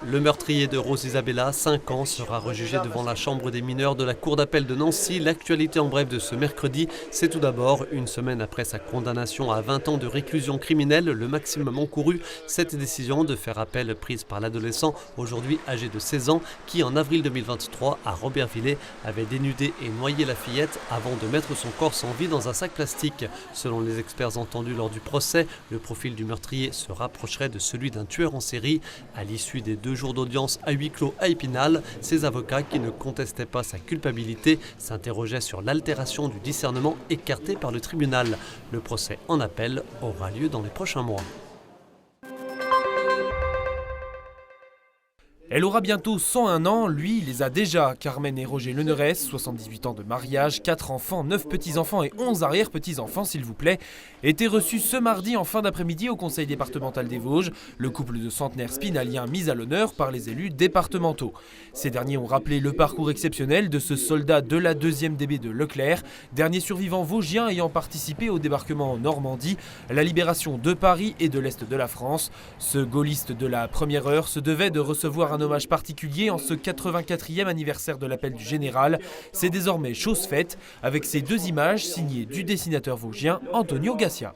Le meurtrier de Rose Isabella, 5 ans, sera rejugé devant la chambre des mineurs de la cour d'appel de Nancy. L'actualité en bref de ce mercredi, c'est tout d'abord, une semaine après sa condamnation à 20 ans de réclusion criminelle, le maximum encouru, cette décision de faire appel prise par l'adolescent, aujourd'hui âgé de 16 ans, qui en avril 2023 à Robertville avait dénudé et noyé la fillette avant de mettre son corps sans vie dans un sac plastique. Selon les experts entendus lors du procès, le profil du meurtrier se rapprocherait de celui d'un tueur en série. À l'issue des 2 jours d'audience à huis clos à Épinal, ses avocats, qui ne contestaient pas sa culpabilité, s'interrogeaient sur l'altération du discernement écarté par le tribunal. Le procès en appel aura lieu dans les prochains mois. Elle aura bientôt 101 ans, lui, il les a déjà. Carmen et Roger Lenerès, 78 ans de mariage, 4 enfants, 9 petits-enfants et 11 arrière-petits-enfants, s'il vous plaît, étaient reçus ce mardi en fin d'après-midi au conseil départemental des Vosges, le couple de centenaires spinaliens mis à l'honneur par les élus départementaux. Ces derniers ont rappelé le parcours exceptionnel de ce soldat de la 2e DB de Leclerc, dernier survivant vosgien ayant participé au débarquement en Normandie, la libération de Paris et de l'Est de la France. Ce gaulliste de la première heure se devait de recevoir un hommage particulier en ce 84e anniversaire de l'appel du général. C'est désormais chose faite avec ces 2 images signées du dessinateur vosgien Antonio Gassia.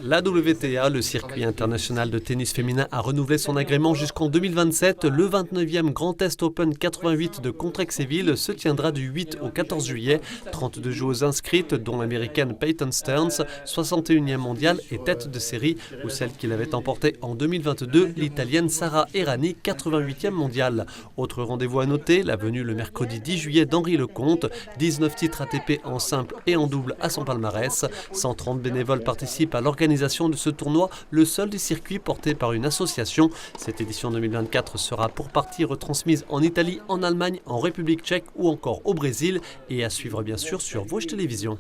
La WTA, le circuit international de tennis féminin, a renouvelé son agrément jusqu'en 2027. Le 29e Grand Est Open 88 de Contrexéville se tiendra du 8 au 14 juillet. 32 joueuses inscrites, dont l'américaine Peyton Stearns, 61e mondiale et tête de série, ou celle qui l'avait emportée en 2022, l'italienne Sara Errani, 88e mondiale. Autre rendez-vous à noter, la venue le mercredi 10 juillet d'Henri Lecomte, 19 titres ATP en simple et en double à son palmarès. 130 bénévoles participent à l'organisation de ce tournoi, le seul des circuits porté par une association. Cette édition 2024 sera pour partie retransmise en Italie, en Allemagne, en République tchèque ou encore au Brésil, et à suivre bien sûr sur Vosges Télévisions.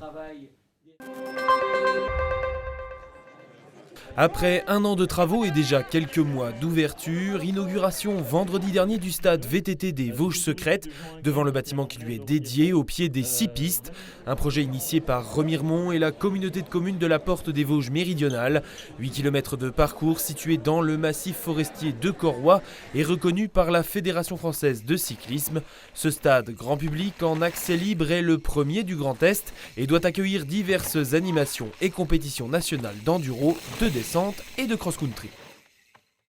Après 1 an de travaux et déjà quelques mois d'ouverture, inauguration vendredi dernier du stade VTT des Vosges Secrètes, devant le bâtiment qui lui est dédié au pied des 6 pistes. Un projet initié par Remiremont et la communauté de communes de la Porte des Vosges méridionales. 8 km de parcours situé dans le massif forestier de Corroy et reconnu par la Fédération française de cyclisme. Ce stade grand public en accès libre est le premier du Grand Est et doit accueillir diverses animations et compétitions nationales d'enduro, de descente et de cross-country.